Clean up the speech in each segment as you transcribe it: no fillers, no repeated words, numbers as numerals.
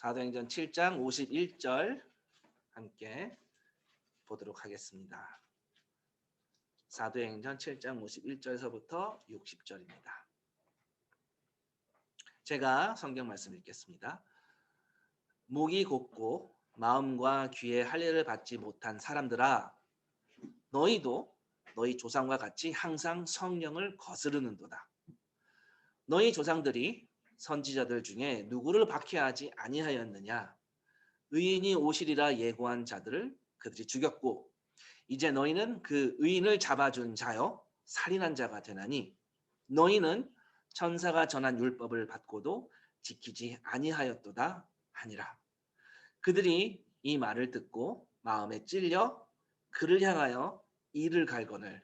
사도행전 7장 51절 함께 보도록 하겠습니다. 사도행전 7장 51절에서부터 60절입니다. 제가 성경 말씀 읽겠습니다. 목이 곧고 마음과 귀에 할례를 받지 못한 사람들아, 너희도 너희 조상과 같이 항상 성령을 거스르는도다. 너희 조상들이 선지자들 중에 누구를 박해하지 아니하였느냐? 의인이 오시리라 예고한 자들을 그들이 죽였고, 이제 너희는 그 의인을 잡아준 자여 살인한 자가 되나니, 너희는 천사가 전한 율법을 받고도 지키지 아니하였도다 하니라. 그들이 이 말을 듣고 마음에 찔려 그를 향하여 이를 갈거늘,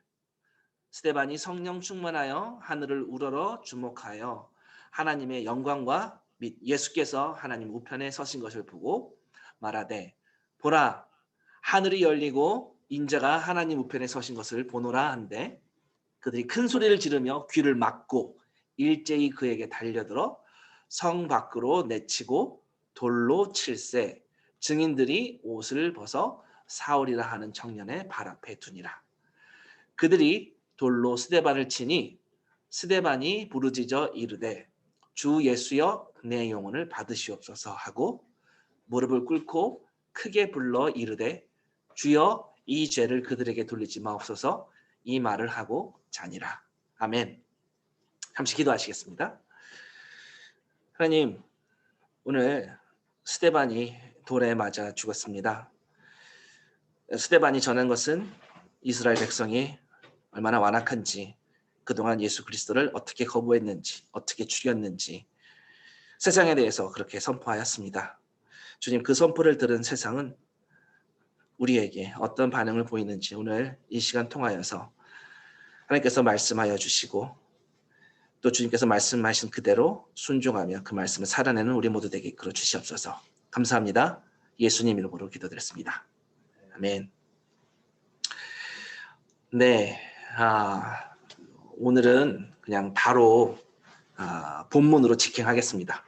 스데반이 성령 충만하여 하늘을 우러러 주목하여 하나님의 영광과 및 예수께서 하나님 우편에 서신 것을 보고 말하되, 보라, 하늘이 열리고 인자가 하나님 우편에 서신 것을 보노라 한데, 그들이 큰 소리를 지르며 귀를 막고 일제히 그에게 달려들어 성 밖으로 내치고 돌로 칠세, 증인들이 옷을 벗어 사울이라 하는 청년의 발 앞에 두니라. 그들이 돌로 스데반을 치니 스데반이 부르짖어 이르되, 주 예수여 내 영혼을 받으시옵소서 하고 무릎을 꿇고 크게 불러 이르되, 주여 이 죄를 그들에게 돌리지 마옵소서. 이 말을 하고 자니라. 아멘. 잠시 기도하시겠습니다. 하나님, 오늘 스데반이 돌에 맞아 죽었습니다. 스데반이 전한 것은 이스라엘 백성이 얼마나 완악한지, 그동안 예수 그리스도를 어떻게 거부했는지, 어떻게 죽였는지 세상에 대해서 그렇게 선포하였습니다. 주님, 그 선포를 들은 세상은 우리에게 어떤 반응을 보이는지 오늘 이 시간 통하여서 하나님께서 말씀하여 주시고, 또 주님께서 말씀하신 그대로 순종하며 그 말씀을 살아내는 우리 모두 되게 이끌어 주시옵소서. 감사합니다. 예수님 이름으로 기도드렸습니다. 아멘. 네, 오늘은 그냥 바로 본문으로 직행하겠습니다.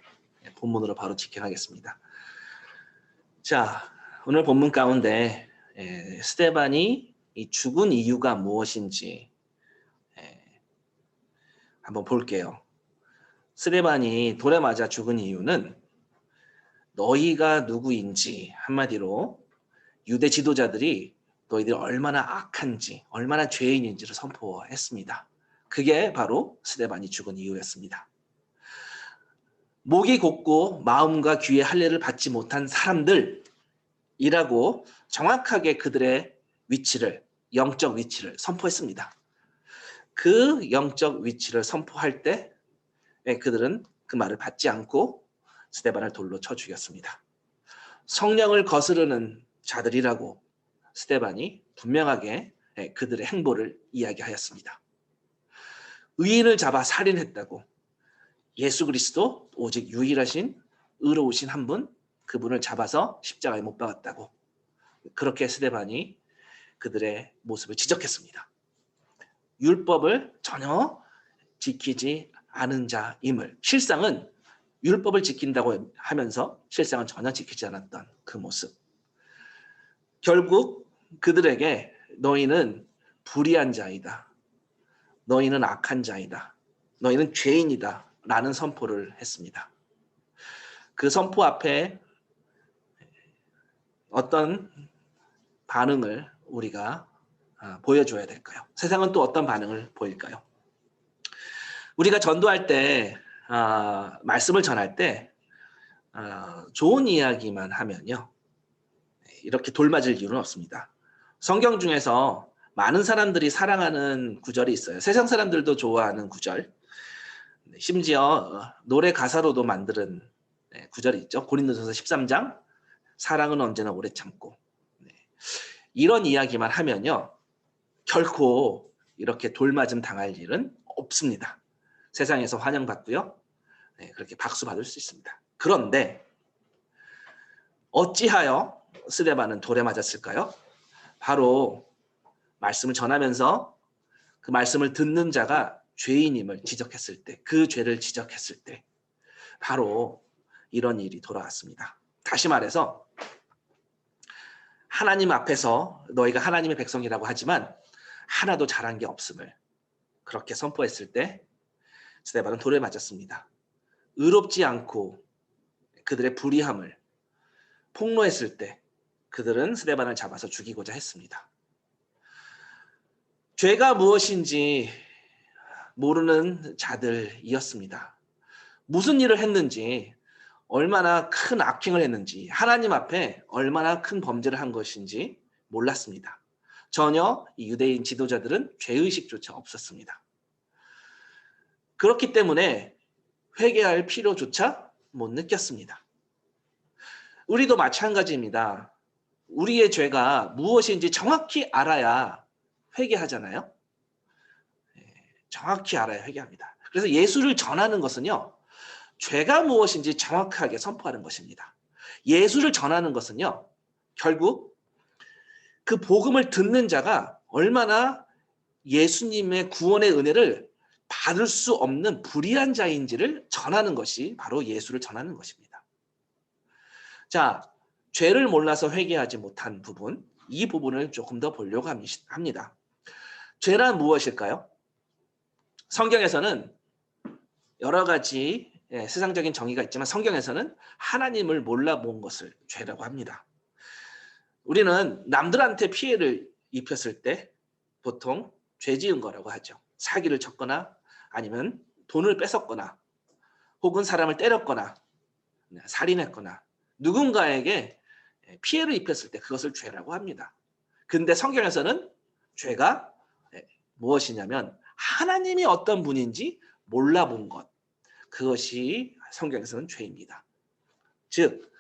본문으로 바로 직행하겠습니다. 자, 오늘 본문 가운데 스데반이 죽은 이유가 무엇인지 한번 볼게요. 스데반이 돌에 맞아 죽은 이유는 너희가 누구인지, 한마디로 유대 지도자들이 너희들이 얼마나 악한지, 얼마나 죄인인지를 선포했습니다. 그게 바로 스데반이 죽은 이유였습니다. 목이 곧고 마음과 귀에 할례를 받지 못한 사람들이라고 정확하게 그들의 위치를, 영적 위치를 선포했습니다. 그 영적 위치를 선포할 때 그들은 그 말을 받지 않고 스데반을 돌로 쳐 죽였습니다. 성령을 거스르는 자들이라고 스데반이 분명하게 그들의 행보를 이야기하였습니다. 의인을 잡아 살인했다고, 예수 그리스도 오직 유일하신 의로우신 한 분, 그분을 잡아서 십자가에 못 박았다고, 그렇게 스데반이 그들의 모습을 지적했습니다. 율법을 전혀 지키지 않은 자임을, 실상은 율법을 지킨다고 하면서 실상은 전혀 지키지 않았던 그 모습. 결국 그들에게 너희는 불의한 자이다, 너희는 악한 자이다, 너희는 죄인이다 라는 선포를 했습니다. 그 선포 앞에 어떤 반응을 우리가 보여줘야 될까요? 세상은 또 어떤 반응을 보일까요? 우리가 전도할 때, 말씀을 전할 때 좋은 이야기만 하면요, 이렇게 돌맞을 이유는 없습니다. 성경 중에서 많은 사람들이 사랑하는 구절이 있어요. 세상 사람들도 좋아하는 구절, 심지어 노래 가사로도 만드는 구절이 있죠. 고린도전서 13장, 사랑은 언제나 오래 참고. 이런 이야기만 하면요, 결코 이렇게 돌맞음 당할 일은 없습니다. 세상에서 환영받고요, 그렇게 박수 받을 수 있습니다. 그런데 어찌하여 스데반은 돌에 맞았을까요? 바로 말씀을 전하면서 그 말씀을 듣는 자가 죄인임을 지적했을 때, 그 죄를 지적했을 때 바로 이런 일이 돌아왔습니다. 다시 말해서 하나님 앞에서 너희가 하나님의 백성이라고 하지만 하나도 잘한 게 없음을 그렇게 선포했을 때 스데반은 돌을 맞았습니다. 의롭지 않고 그들의 불의함을 폭로했을 때 그들은 스데반을 잡아서 죽이고자 했습니다. 죄가 무엇인지 모르는 자들이었습니다. 무슨 일을 했는지, 얼마나 큰 악행을 했는지, 하나님 앞에 얼마나 큰 범죄를 한 것인지 몰랐습니다. 전혀 이 유대인 지도자들은 죄의식조차 없었습니다. 그렇기 때문에 회개할 필요조차 못 느꼈습니다. 우리도 마찬가지입니다. 우리의 죄가 무엇인지 정확히 알아야 회개하잖아요. 정확히 알아야 회개합니다. 그래서 예수를 전하는 것은요, 죄가 무엇인지 정확하게 선포하는 것입니다. 예수를 전하는 것은요, 결국 그 복음을 듣는 자가 얼마나 예수님의 구원의 은혜를 받을 수 없는 불의한 자인지를 전하는 것이 바로 예수를 전하는 것입니다. 자, 죄를 몰라서 회개하지 못한 부분, 이 부분을 조금 더 보려고 합니다. 죄란 무엇일까요? 성경에서는 여러 가지 세상적인 정의가 있지만 성경에서는 하나님을 몰라본 것을 죄라고 합니다. 우리는 남들한테 피해를 입혔을 때 보통 죄 지은 거라고 하죠. 사기를 쳤거나 아니면 돈을 뺏었거나 혹은 사람을 때렸거나 살인했거나 누군가에게 피해를 입혔을 때 그것을 죄라고 합니다. 근데 성경에서는 죄가 무엇이냐면 하나님이 어떤 분인지 몰라본 것, 그것이 성경에서는 죄입니다. 즉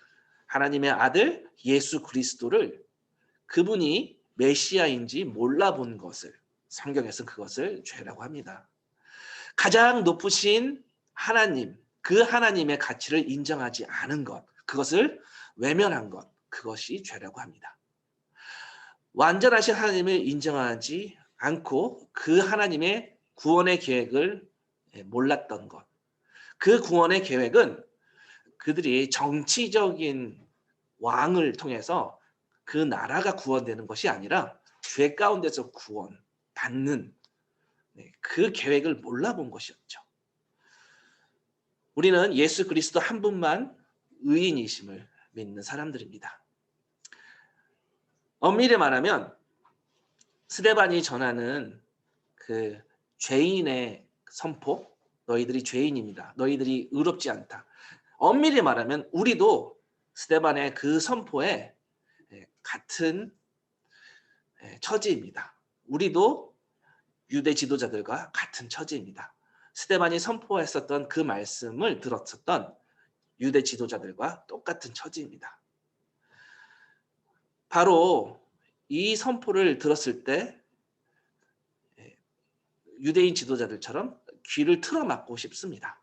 하나님의 아들 예수 그리스도를 그분이 메시아인지 몰라본 것을 성경에서는 그것을 죄라고 합니다. 가장 높으신 하나님, 그 하나님의 가치를 인정하지 않은 것, 그것을 외면한 것, 그것이 죄라고 합니다. 완전하신 하나님을 인정하지 않고 그 하나님의 구원의 계획을 몰랐던 것, 그 구원의 계획은 그들이 정치적인 왕을 통해서 그 나라가 구원되는 것이 아니라 죄 가운데서 구원받는 그 계획을 몰라본 것이었죠. 우리는 예수 그리스도 한 분만 의인이심을 믿는 사람들입니다. 엄밀히 말하면 스데반이 전하는 그 죄인의 선포, 너희들이 죄인입니다. 너희들이 의롭지 않다. 엄밀히 말하면 우리도 스데반의 그 선포에 같은 처지입니다. 우리도 유대 지도자들과 같은 처지입니다. 스데반이 선포했었던 그 말씀을 들었었던 유대 지도자들과 똑같은 처지입니다. 바로 이 선포를 들었을 때 유대인 지도자들처럼 귀를 틀어막고 싶습니다.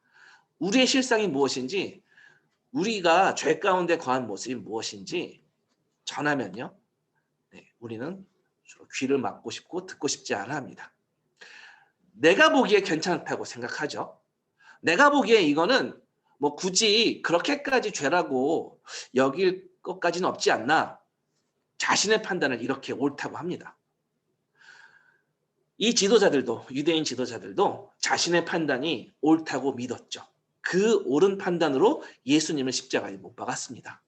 우리의 실상이 무엇인지, 우리가 죄 가운데 거한 모습이 무엇인지 전하면요, 우리는 주로 귀를 막고 싶고 듣고 싶지 않아 합니다. 내가 보기에 괜찮다고 생각하죠. 내가 보기에 이거는 뭐 굳이 그렇게까지 죄라고 여길 것까지는 없지 않나, 자신의 판단을 이렇게 옳다고 합니다. 이 지도자들도, 유대인 지도자들도 자신의 판단이 옳다고 믿었죠. 그 옳은 판단으로 예수님을 십자가에 못 박았습니다.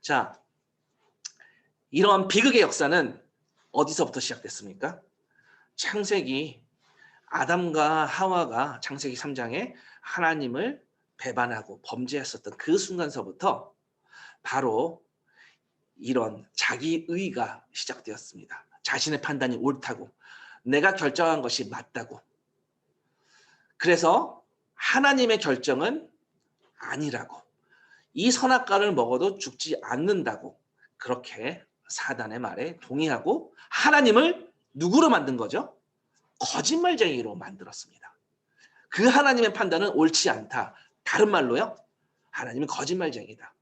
자, 이러한 비극의 역사는 어디서부터 시작됐습니까? 창세기, 아담과 하와가 창세기 3장에 하나님을 배반하고 범죄했었던 그 순간서부터 바로 이런 자기의가 시작되었습니다. 자신의 판단이 옳다고, 내가 결정한 것이 맞다고. 그래서 하나님의 결정은 아니라고, 이 선악과를 먹어도 죽지 않는다고, 그렇게 사단의 말에 동의하고 하나님을 누구로 만든 거죠? 거짓말쟁이로 만들었습니다. 그 하나님의 판단은 옳지 않다. 다른 말로요, 하나님은 거짓말쟁이다.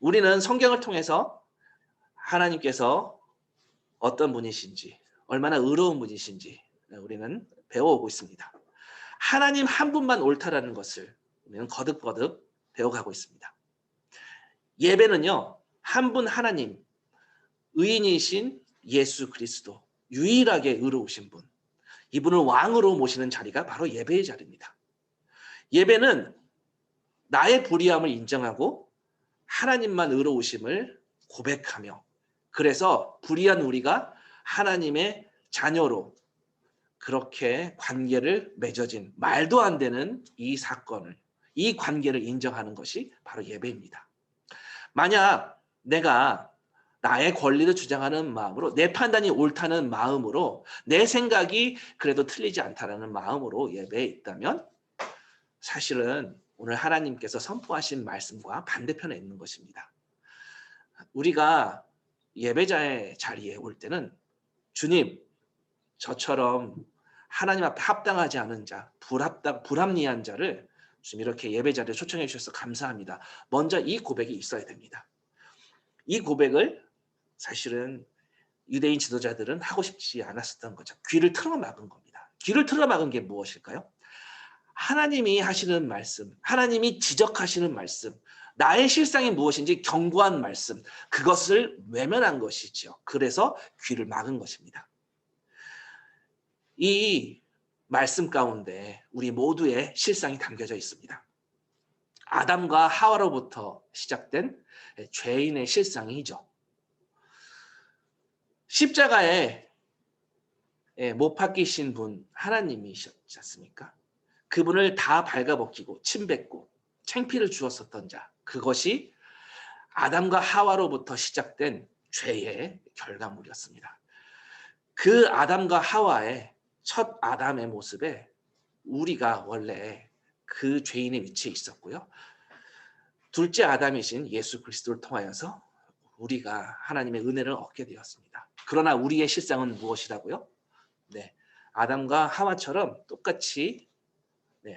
우리는 성경을 통해서 하나님께서 어떤 분이신지, 얼마나 의로운 분이신지 우리는 배워오고 있습니다. 하나님 한 분만 옳다라는 것을 우리는 거듭거듭 배워가고 있습니다. 예배는요, 한 분 하나님, 의인이신 예수 그리스도, 유일하게 의로우신 분, 이분을 왕으로 모시는 자리가 바로 예배의 자리입니다. 예배는 나의 불의함을 인정하고 하나님만 의로우심을 고백하며, 그래서 불의한 우리가 하나님의 자녀로 그렇게 관계를 맺어진 말도 안 되는 이 사건을, 이 관계를 인정하는 것이 바로 예배입니다. 만약 내가 나의 권리를 주장하는 마음으로, 내 판단이 옳다는 마음으로, 내 생각이 그래도 틀리지 않다라는 마음으로 예배에 있다면 사실은 오늘 하나님께서 선포하신 말씀과 반대편에 있는 것입니다. 우리가 예배자의 자리에 올 때는 주님, 저처럼 하나님 앞에 합당하지 않은 자, 불합리한 자를 주님 이렇게 예배 자리에 초청해 주셔서 감사합니다. 먼저 이 고백이 있어야 됩니다. 이 고백을 사실은 유대인 지도자들은 하고 싶지 않았었던 거죠. 귀를 틀어막은 겁니다. 귀를 틀어막은 게 무엇일까요? 하나님이 하시는 말씀, 하나님이 지적하시는 말씀, 나의 실상이 무엇인지 경고한 말씀, 그것을 외면한 것이죠. 그래서 귀를 막은 것입니다. 이 말씀 가운데 우리 모두의 실상이 담겨져 있습니다. 아담과 하와로부터 시작된 죄인의 실상이죠. 십자가에 못 박히신 분 하나님이셨지 않습니까? 그분을 다 발가벗기고 침뱉고 창피를 주었었던 자, 그것이 아담과 하와로부터 시작된 죄의 결과물이었습니다. 그 아담과 하와의 첫 아담의 모습에 우리가 원래 그 죄인의 위치에 있었고요. 둘째 아담이신 예수 그리스도를 통하여서 우리가 하나님의 은혜를 얻게 되었습니다. 그러나 우리의 실상은 무엇이라고요? 네, 아담과 하와처럼 똑같이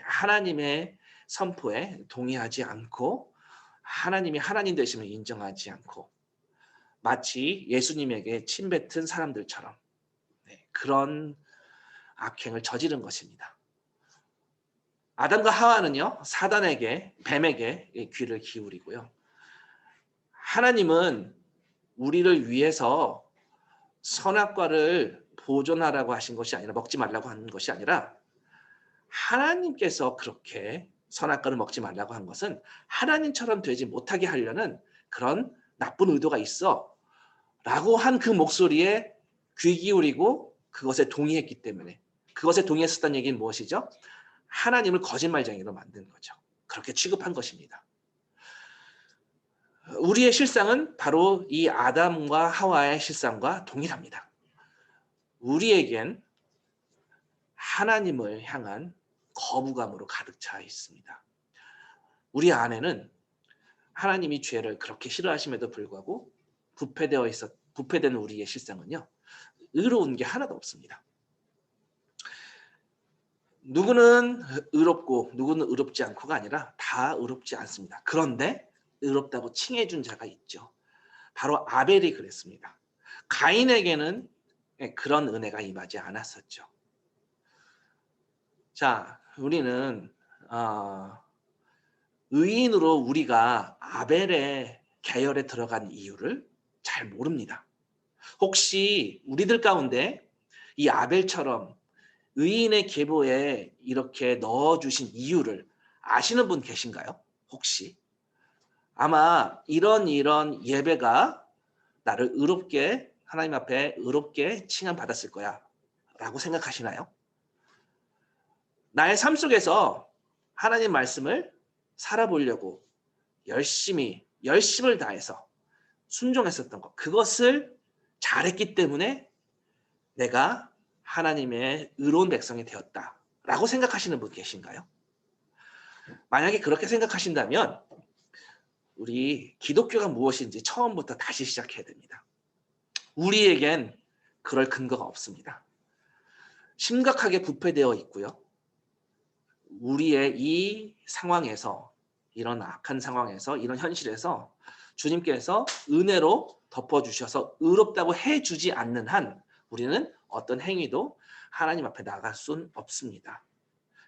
하나님의 선포에 동의하지 않고 하나님이 하나님 되심을 인정하지 않고 마치 예수님에게 침뱉은 사람들처럼 그런 악행을 저지른 것입니다. 아담과 하와는요, 사단에게, 뱀에게 귀를 기울이고요. 하나님은 우리를 위해서 선악과를 보존하라고 하신 것이 아니라, 먹지 말라고 하는 것이 아니라, 하나님께서 그렇게 선악과를 먹지 말라고 한 것은 하나님처럼 되지 못하게 하려는 그런 나쁜 의도가 있어 라고 한 그 목소리에 귀 기울이고 그것에 동의했기 때문에, 그것에 동의했었다는 얘기는 무엇이죠? 하나님을 거짓말쟁이로 만든 거죠. 그렇게 취급한 것입니다. 우리의 실상은 바로 이 아담과 하와의 실상과 동일합니다. 우리에겐 하나님을 향한 거부감으로 가득 차 있습니다. 우리 안에는 하나님이 죄를 그렇게 싫어하심에도 불구하고 부패된 우리의 실상은요, 의로운 게 하나도 없습니다. 누구는 의롭고 누구는 의롭지 않고가 아니라 다 의롭지 않습니다. 그런데 의롭다고 칭해준 자가 있죠. 바로 아벨이 그랬습니다. 가인에게는 그런 은혜가 임하지 않았었죠. 자, 우리는 의인으로 우리가 아벨의 계열에 들어간 이유를 잘 모릅니다. 혹시 우리들 가운데 이 아벨처럼 의인의 계보에 이렇게 넣어주신 이유를 아시는 분 계신가요? 혹시? 아마 이런 예배가 나를 의롭게, 하나님 앞에 의롭게 칭함받았을 거야 라고 생각하시나요? 나의 삶 속에서 하나님 말씀을 살아보려고 열심을 다해서 순종했었던 것, 그것을 잘했기 때문에 내가 하나님의 의로운 백성이 되었다라고 생각하시는 분 계신가요? 만약에 그렇게 생각하신다면 우리 기독교가 무엇인지 처음부터 다시 시작해야 됩니다. 우리에겐 그럴 근거가 없습니다. 심각하게 부패되어 있고요. 우리의 이 상황에서, 이런 악한 상황에서, 이런 현실에서 주님께서 은혜로 덮어주셔서 의롭다고 해주지 않는 한 우리는 어떤 행위도 하나님 앞에 나갈 수는 없습니다.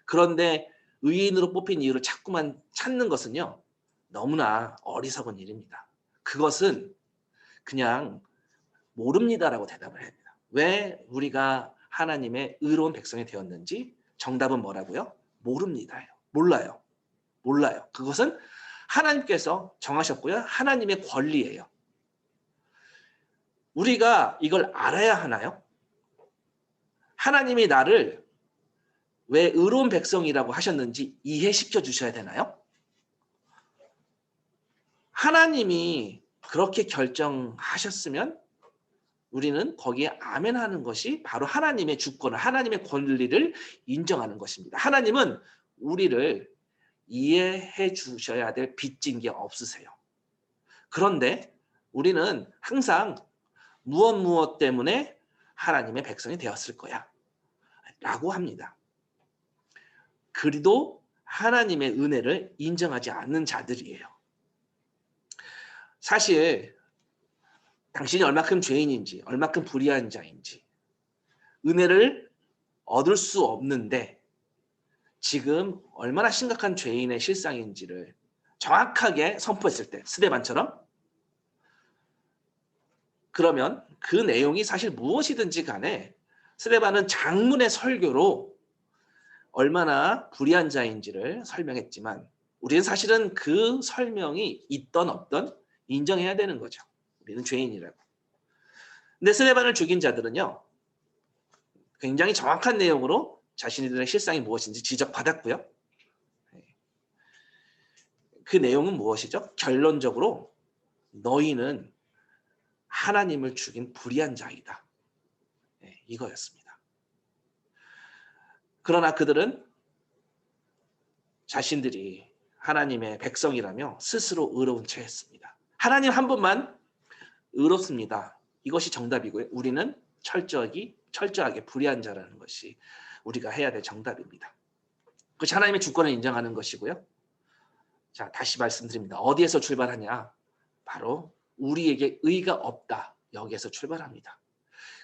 그런데 의인으로 뽑힌 이유를 자꾸만 찾는 것은요, 너무나 어리석은 일입니다. 그것은 그냥 모릅니다라고 대답을 해야 됩니다. 왜 우리가 하나님의 의로운 백성이 되었는지 정답은 뭐라고요? 모릅니다예요. 몰라요. 몰라요. 그것은 하나님께서 정하셨고요. 하나님의 권리예요. 우리가 이걸 알아야 하나요? 하나님이 나를 왜 의로운 백성이라고 하셨는지 이해시켜 주셔야 되나요? 하나님이 그렇게 결정하셨으면 우리는 거기에 아멘 하는 것이 바로 하나님의 주권을, 하나님의 권리를 인정하는 것입니다. 하나님은 우리를 이해해 주셔야 될 빚진 게 없으세요. 그런데 우리는 항상 무엇 때문에 하나님의 백성이 되었을 거야 라고 합니다. 그리도 하나님의 은혜를 인정하지 않는 자들이에요. 사실 당신이 얼마큼 죄인인지, 얼마큼 불의한 자인지 은혜를 얻을 수 없는데 지금 얼마나 심각한 죄인의 실상인지를 정확하게 선포했을 때, 스데반처럼, 그러면 그 내용이 사실 무엇이든지 간에 스데반은 장문의 설교로 얼마나 불의한 자인지를 설명했지만 우리는 사실은 그 설명이 있던 없던 인정해야 되는 거죠. 우리는 죄인이라고. 근데 스데반을 죽인 자들은요, 굉장히 정확한 내용으로 자신들의 실상이 무엇인지 지적받았고요. 그 내용은 무엇이죠? 결론적으로 너희는 하나님을 죽인 불의한 자이다. 이거였습니다. 그러나 그들은 자신들이 하나님의 백성이라며 스스로 의로운 채 했습니다. 하나님 한 분만 의롭습니다. 이것이 정답이고요. 우리는 철저하게 불의한 자라는 것이 우리가 해야 될 정답입니다. 그것이 하나님의 주권을 인정하는 것이고요. 자, 다시 말씀드립니다. 어디에서 출발하냐? 바로 우리에게 의가 없다. 여기에서 출발합니다.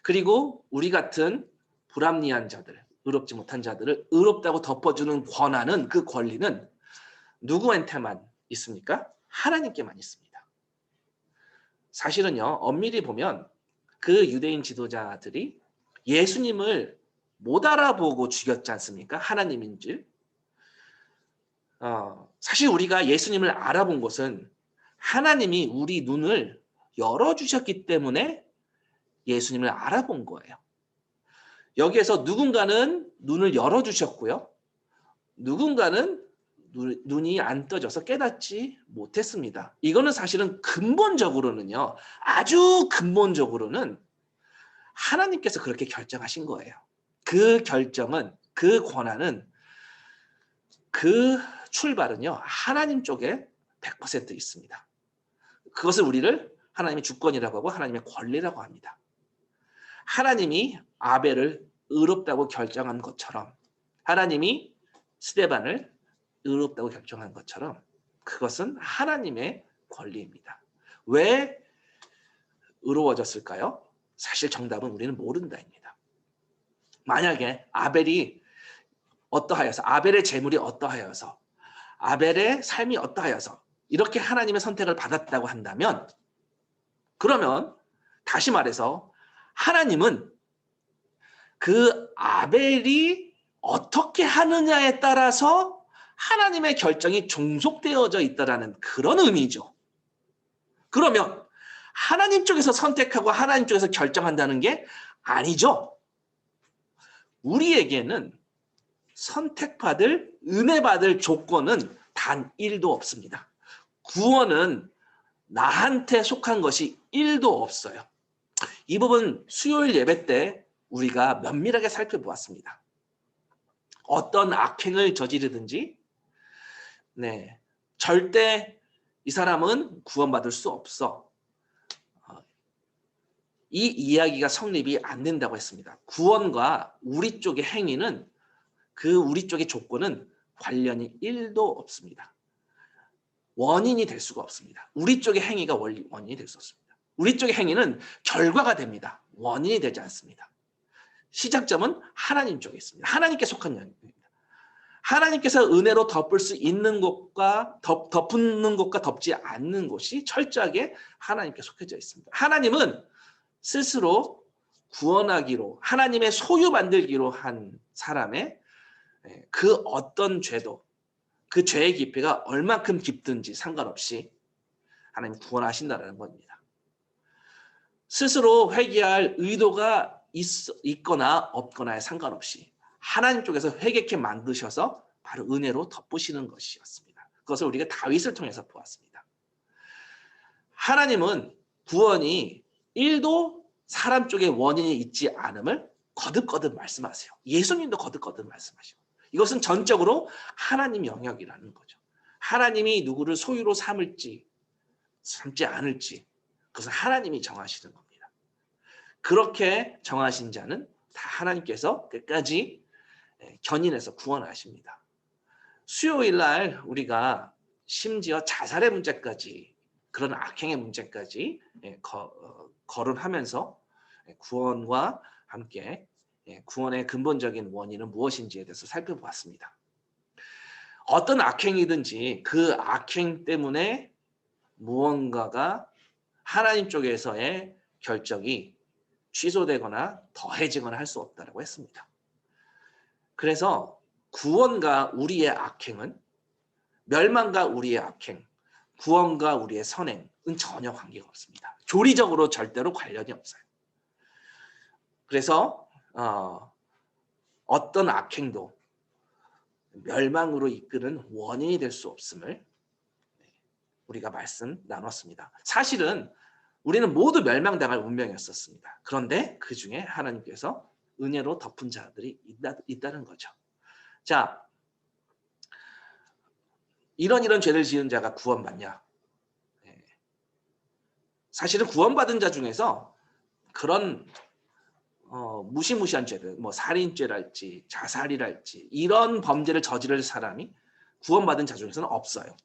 그리고 우리 같은 불합리한 자들, 의롭지 못한 자들을 의롭다고 덮어주는 권한은, 그 권리는 누구한테만 있습니까? 하나님께만 있습니다. 사실은요, 엄밀히 보면 그 유대인 지도자들이 예수님을 못 알아보고 죽였지 않습니까? 하나님인 줄. 사실 우리가 예수님을 알아본 것은 하나님이 우리 눈을 열어주셨기 때문에 예수님을 알아본 거예요. 여기에서 누군가는 눈을 열어주셨고요. 누군가는 눈이 안 떠져서 깨닫지 못했습니다. 이거는 사실은 근본적으로는요, 아주 근본적으로는 하나님께서 그렇게 결정하신 거예요. 그 결정은, 그 권한은, 그 출발은요, 하나님 쪽에 100% 있습니다. 그것을 우리를 하나님의 주권이라고 하고 하나님의 권리라고 합니다. 하나님이 아벨을 의롭다고 결정한 것처럼, 하나님이 스데반을 의롭다고 결정한 것처럼 그것은 하나님의 권리입니다. 왜 의로워졌을까요? 사실 정답은 우리는 모른다입니다. 만약에 아벨이 어떠하여서, 아벨의 재물이 어떠하여서, 아벨의 삶이 어떠하여서 이렇게 하나님의 선택을 받았다고 한다면, 그러면 다시 말해서 하나님은 그 아벨이 어떻게 하느냐에 따라서 하나님의 결정이 종속되어져 있다라는 그런 의미죠. 그러면 하나님 쪽에서 선택하고 하나님 쪽에서 결정한다는 게 아니죠. 우리에게는 선택받을, 은혜받을 조건은 단 1도 없습니다. 구원은 나한테 속한 것이 1도 없어요. 이 부분 수요일 예배 때 우리가 면밀하게 살펴보았습니다. 어떤 악행을 저지르든지 절대 이 사람은 구원받을 수 없어. 이 이야기가 성립이 안 된다고 했습니다. 구원과 우리 쪽의 행위는, 그 우리 쪽의 조건은 관련이 1도 없습니다. 원인이 될 수가 없습니다. 우리 쪽의 행위가 원인이 될 수 없습니다. 우리 쪽의 행위는 결과가 됩니다. 원인이 되지 않습니다. 시작점은 하나님 쪽에 있습니다. 하나님께 속한 영입니다. 하나님께서 은혜로 덮을 수 있는 곳과 덮는 곳과 덮지 않는 곳이 철저하게 하나님께 속해져 있습니다. 하나님은 스스로 구원하기로 하나님의 소유 만들기로 한 사람의 그 어떤 죄도 그 죄의 깊이가 얼만큼 깊든지 상관없이 하나님 구원하신다는 겁니다. 스스로 회개할 의도가 있거나 없거나에 상관없이 하나님 쪽에서 회개케 만드셔서 바로 은혜로 덮으시는 것이었습니다. 그것을 우리가 다윗을 통해서 보았습니다. 하나님은 구원이 1도 사람 쪽에 원인이 있지 않음을 거듭거듭 말씀하세요. 예수님도 거듭거듭 말씀하시고 이것은 전적으로 하나님 영역이라는 거죠. 하나님이 누구를 소유로 삼을지 삼지 않을지 그것은 하나님이 정하시는 겁니다. 그렇게 정하신 자는 다 하나님께서 끝까지 견인해서 구원하십니다. 수요일 날 우리가 심지어 자살의 문제까지 그런 악행의 문제까지 거론하면서 구원과 함께 구원의 근본적인 원인은 무엇인지에 대해서 살펴보았습니다. 어떤 악행이든지 그 악행 때문에 무언가가 하나님 쪽에서의 결정이 취소되거나 더해지거나 할 수 없다고 했습니다. 그래서 구원과 우리의 악행은 멸망과 우리의 악행, 구원과 우리의 선행은 전혀 관계가 없습니다. 조리적으로 절대로 관련이 없어요. 그래서 어떤 악행도 멸망으로 이끄는 원인이 될 수 없음을 우리가 말씀 나눴습니다. 사실은 우리는 모두 멸망당할 운명이었습니다. 그런데 그 중에 하나님께서 은혜로 덮은 자들이 있다는 거죠. 자, 이런 죄를 지은 자가 구원받냐? 사실은 구원받은 자 중에서 그런 무시무시한 죄들, 뭐 살인죄랄지 자살이랄지 이런 범죄를 저지를 사람이 구원받은 자 중에서는 없어요.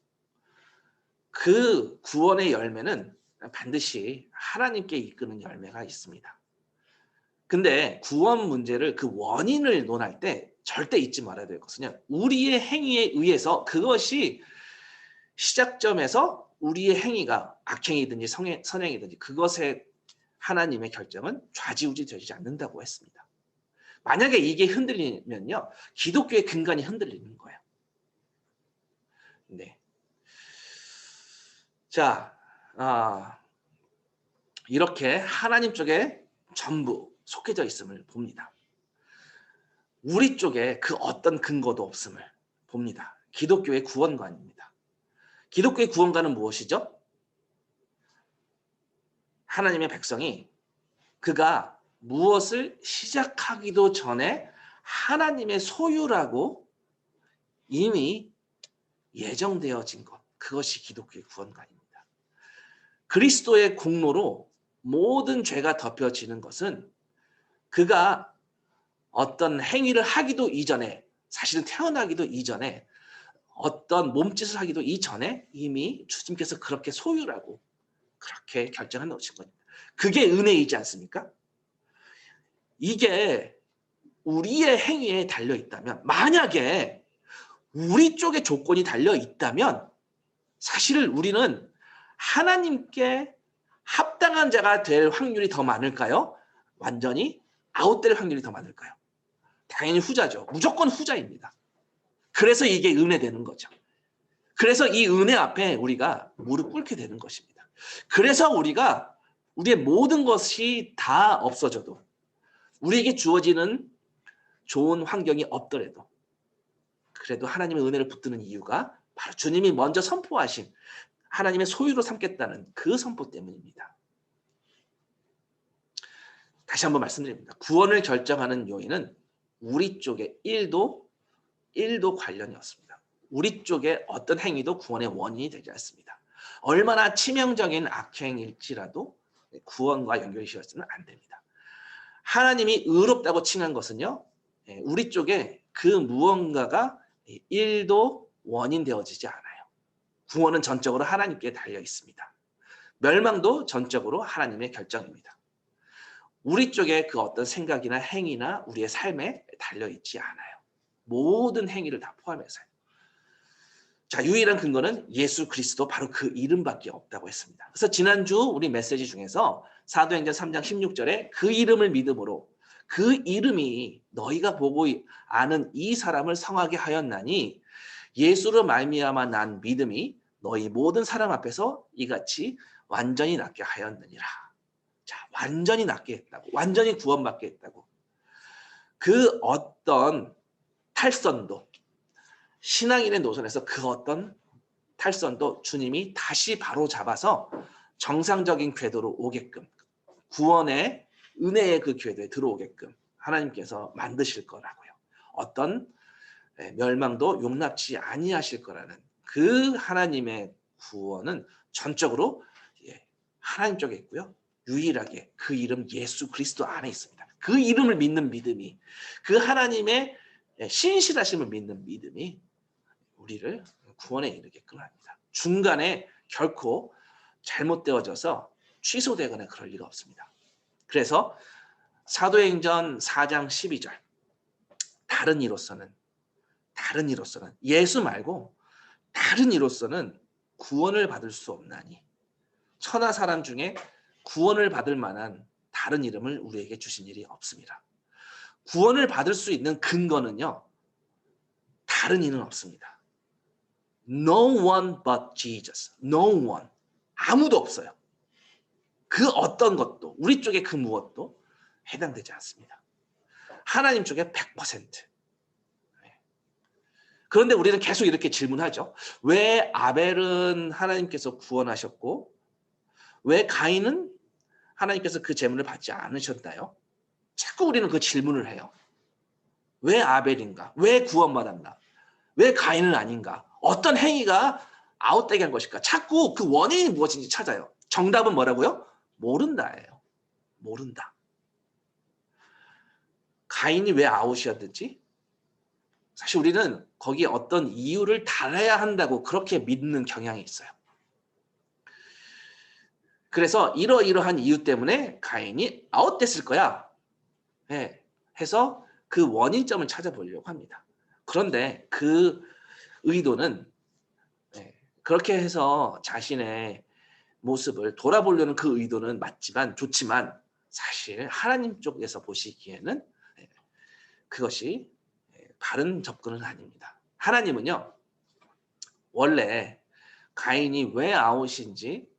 그 구원의 열매는 반드시 하나님께 이끄는 열매가 있습니다. 근데 구원 문제를 그 원인을 논할 때 절대 잊지 말아야 될 것은요. 우리의 행위에 의해서 그것이 시작점에서 우리의 행위가 악행이든지 선행이든지 그것에 하나님의 결정은 좌지우지 되지 않는다고 했습니다. 만약에 이게 흔들리면요. 기독교의 근간이 흔들리는 거예요. 네. 자, 이렇게 하나님 쪽에 전부 속해져 있음을 봅니다. 우리 쪽에 그 어떤 근거도 없음을 봅니다. 기독교의 구원관입니다. 기독교의 구원관은 무엇이죠? 하나님의 백성이 그가 무엇을 시작하기도 전에 하나님의 소유라고 이미 예정되어진 것. 그것이 기독교의 구원관입니다. 그리스도의 공로로 모든 죄가 덮여지는 것은 그가 어떤 행위를 하기도 이전에 사실은 태어나기도 이전에 어떤 몸짓을 하기도 이전에 이미 주님께서 그렇게 소유라고 그렇게 결정해 놓으신 겁니다. 그게 은혜이지 않습니까? 이게 우리의 행위에 달려 있다면 만약에 우리 쪽에 조건이 달려 있다면 사실 우리는 하나님께 합당한 자가 될 확률이 더 많을까요? 완전히 아웃될 확률이 더 많을까요? 당연히 후자죠. 무조건 후자입니다. 그래서 이게 은혜되는 거죠. 그래서 이 은혜 앞에 우리가 무릎 꿇게 되는 것입니다. 그래서 우리가 우리의 모든 것이 다 없어져도 우리에게 주어지는 좋은 환경이 없더라도 그래도 하나님의 은혜를 붙드는 이유가 바로 주님이 먼저 선포하신 하나님의 소유로 삼겠다는 그 선포 때문입니다. 다시 한번 말씀드립니다. 구원을 결정하는 요인은 우리 쪽에 1도 관련이 없습니다. 우리 쪽에 어떤 행위도 구원의 원인이 되지 않습니다. 얼마나 치명적인 악행일지라도 구원과 연결이 되어서는 안 됩니다. 하나님이 의롭다고 칭한 것은요. 우리 쪽에 그 무언가가 1도 원인되어지지 않아요. 구원은 전적으로 하나님께 달려 있습니다. 멸망도 전적으로 하나님의 결정입니다. 우리 쪽에 그 어떤 생각이나 행위나 우리의 삶에 달려 있지 않아요. 모든 행위를 다 포함해서요. 자, 유일한 근거는 예수 그리스도 바로 그 이름밖에 없다고 했습니다. 그래서 지난주 우리 메시지 중에서 사도행전 3장 16절에 그 이름을 믿음으로 그 이름이 너희가 보고 아는 이 사람을 성하게 하였나니 예수로 말미암아 난 믿음이 너희 모든 사람 앞에서 이같이 완전히 낫게 하였느니라. 자, 완전히 낫게 했다고. 완전히 구원받게 했다고. 그 어떤 탈선도 신앙인의 노선에서 그 어떤 탈선도 주님이 다시 바로 잡아서 정상적인 궤도로 오게끔 구원의 은혜의 그 궤도에 들어오게끔 하나님께서 만드실 거라고요. 어떤 멸망도 용납치 아니하실 거라는 그 하나님의 구원은 전적으로 하나님 쪽에 있고요. 유일하게 그 이름 예수 그리스도 안에 있습니다. 그 이름을 믿는 믿음이 그 하나님의 신실하심을 믿는 믿음이 우리를 구원에 이르게끔 합니다. 중간에 결코 잘못되어져서 취소되거나 그럴 리가 없습니다. 그래서 사도행전 4장 12절 다른 이로서는 예수 말고 다른 이로서는 구원을 받을 수 없나니 천하 사람 중에 구원을 받을 만한 다른 이름을 우리에게 주신 일이 없습니다. 구원을 받을 수 있는 근거는요. 다른 이는 없습니다. No one but Jesus. No one. 아무도 없어요. 그 어떤 것도 우리 쪽에 그 무엇도 해당되지 않습니다. 하나님 쪽에 100%. 그런데 우리는 계속 이렇게 질문하죠. 왜 아벨은 하나님께서 구원하셨고 왜 가인은 하나님께서 그 제물을 받지 않으셨나요? 자꾸 우리는 그 질문을 해요. 왜 아벨인가? 왜 구원받았나? 왜 가인은 아닌가? 어떤 행위가 아웃되게 한 것일까? 자꾸 그 원인이 무엇인지 찾아요. 정답은 뭐라고요? 모른다예요. 모른다. 가인이 왜 아웃이었든지 사실 우리는 거기에 어떤 이유를 달아야 한다고 그렇게 믿는 경향이 있어요. 그래서 이러이러한 이유 때문에 가인이 아웃됐을 거야. 해서 그 원인점을 찾아보려고 합니다. 그런데 그 의도는 그렇게 해서 자신의 모습을 돌아보려는 그 의도는 맞지만 좋지만 사실 하나님 쪽에서 보시기에는 그것이 바른 접근은 아닙니다. 하나님은요. 원래 가인이 왜 아웃인지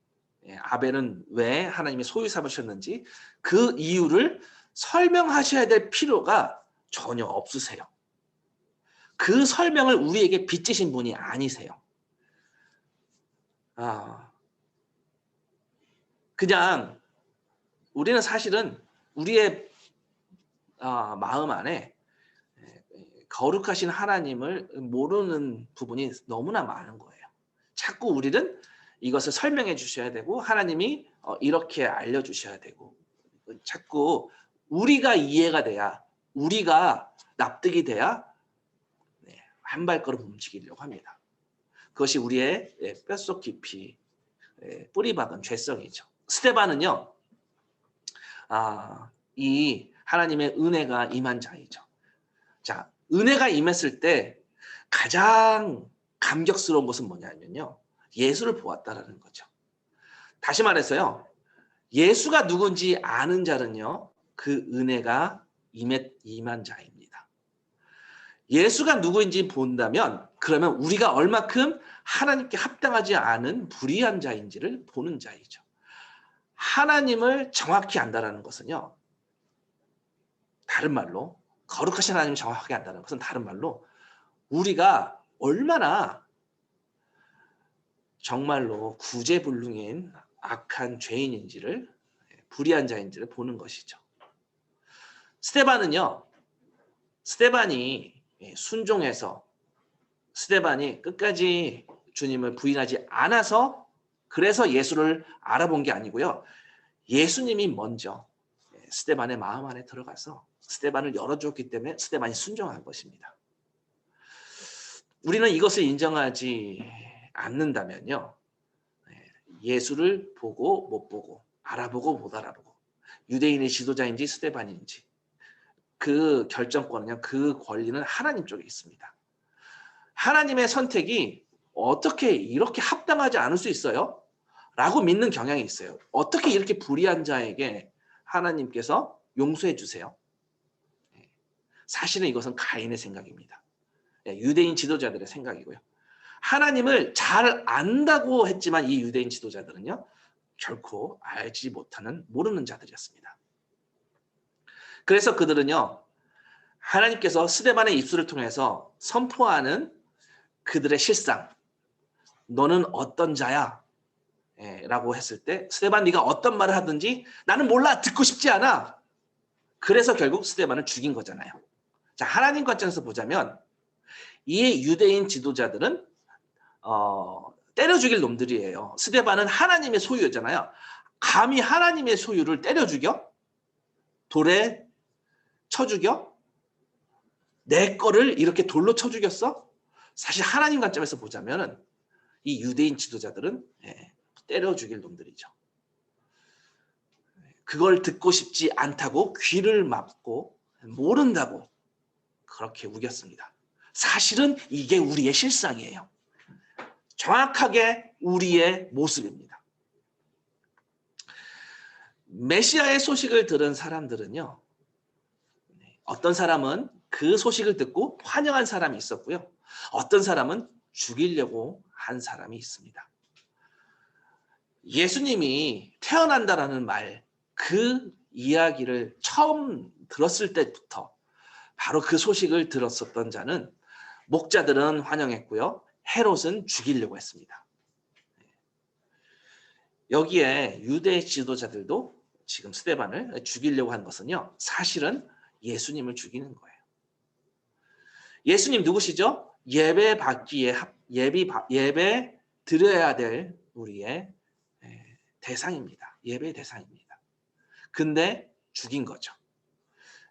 아벨은 왜 하나님이 소유 삼으셨는지 그 이유를 설명하셔야 될 필요가 전혀 없으세요. 그 설명을 우리에게 빚지신 분이 아니세요. 그냥 우리는 사실은 우리의 마음 안에 거룩하신 하나님을 모르는 부분이 너무나 많은 거예요. 자꾸 우리는 이것을 설명해 주셔야 되고 하나님이 이렇게 알려주셔야 되고 자꾸 우리가 이해가 돼야 우리가 납득이 돼야 한 발걸음 움직이려고 합니다. 그것이 우리의 뼛속 깊이 뿌리박은 죄성이죠. 스데반은요. 이 하나님의 은혜가 임한 자이죠. 자, 은혜가 임했을 때 가장 감격스러운 것은 뭐냐면요. 예수를 보았다라는 거죠. 다시 말해서요. 예수가 누군지 아는 자는요. 그 은혜가 임한 자입니다. 예수가 누구인지 본다면 그러면 우리가 얼마큼 하나님께 합당하지 않은 불의한 자인지를 보는 자이죠. 하나님을 정확히 안다라는 것은요. 다른 말로 거룩하신 하나님을 정확하게 안다는 것은 다른 말로 우리가 얼마나 정말로 구제불능인 악한 죄인인지를 불의한 자인지를 보는 것이죠. 스데반이 순종해서 스데반이 끝까지 주님을 부인하지 않아서 그래서 예수를 알아본 게 아니고요. 예수님이 먼저 스데반의 마음 안에 들어가서 스데반을 열어줬기 때문에 스데반이 순종한 것입니다. 우리는 이것을 인정하지 않는다면요. 예수를 보고 못 보고 알아보고 못 알아보고 유대인의 지도자인지 스데반인지 그 결정권은요, 그 권리는 하나님 쪽에 있습니다. 하나님의 선택이 어떻게 이렇게 합당하지 않을 수 있어요? 라고 믿는 경향이 있어요. 어떻게 이렇게 불의한 자에게 하나님께서 용서해 주세요? 사실은 이것은 가인의 생각입니다. 유대인 지도자들의 생각이고요. 하나님을 잘 안다고 했지만 이 유대인 지도자들은요, 결코 알지 못하는 모르는 자들이었습니다. 그래서 그들은요, 하나님께서 스데반의 입술을 통해서 선포하는 그들의 실상, 너는 어떤 자야? 라고 했을 때 스데반 네가 어떤 말을 하든지 나는 몰라, 듣고 싶지 않아. 그래서 결국 스데반을 죽인 거잖아요. 자, 하나님 관점에서 보자면 이 유대인 지도자들은 때려 죽일 놈들이에요. 스데반은 하나님의 소유였잖아요. 감히 하나님의 소유를 때려 죽여? 돌에 쳐 죽여? 내 거를 이렇게 돌로 쳐 죽였어? 사실 하나님 관점에서 보자면 이 유대인 지도자들은 때려 죽일 놈들이죠. 그걸 듣고 싶지 않다고 귀를 막고 모른다고 그렇게 우겼습니다. 사실은 이게 우리의 실상이에요. 정확하게 우리의 모습입니다. 메시아의 소식을 들은 사람들은요, 어떤 사람은 그 소식을 듣고 환영한 사람이 있었고요. 어떤 사람은 죽이려고 한 사람이 있습니다. 예수님이 태어난다라는 말, 그 이야기를 처음 들었을 때부터 바로 그 소식을 들었었던 자는 목자들은 환영했고요. 헤롯은 죽이려고 했습니다. 여기에 유대 지도자들도 지금 스데반을 죽이려고 한 것은요, 사실은 예수님을 죽이는 거예요. 예수님 누구시죠? 예배 드려야 될 우리의 대상입니다. 예배 대상입니다. 근데 죽인 거죠.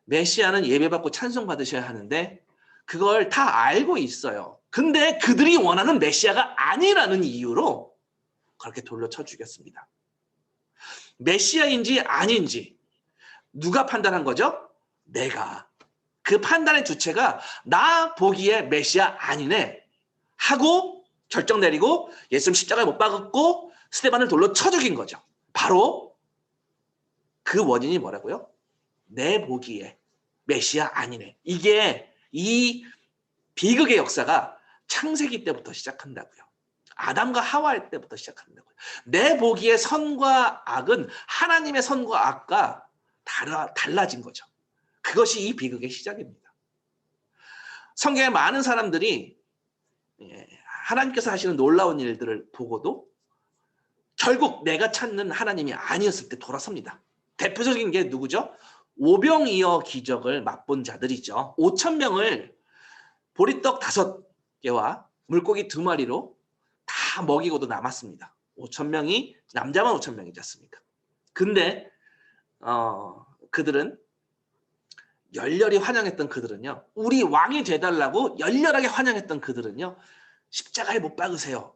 메시아는 예배받고 찬송받으셔야 하는데 그걸 다 알고 있어요. 근데 그들이 원하는 메시아가 아니라는 이유로 그렇게 돌로 쳐 죽였습니다. 메시아인지 아닌지 누가 판단한 거죠? 내가. 그 판단의 주체가 나 보기에 메시아 아니네 하고 결정 내리고 예수님 십자가에 못 박았고 스데반을 돌로 쳐 죽인 거죠. 바로 그 원인이 뭐라고요? 내 보기에 메시아 아니네. 이게 이 비극의 역사가 창세기 때부터 시작한다고요. 아담과 하와일 때부터 시작한다고요. 내 보기에 선과 악은 하나님의 선과 악과 달라진 거죠. 그것이 이 비극의 시작입니다. 성경에 많은 사람들이 하나님께서 하시는 놀라운 일들을 보고도 결국 내가 찾는 하나님이 아니었을 때 돌아섭니다. 대표적인 게 누구죠? 오병이어 기적을 맛본 자들이죠. 5,000명을 보리떡 5개와 물고기 2마리로 다 먹이고도 남았습니다. 5,000명이 남자만 5,000명이지 않습니까? 근데 그들은 열렬히 환영했던 그들은요. 우리 왕이 돼달라고 열렬하게 환영했던 그들은요. 십자가에 못 박으세요.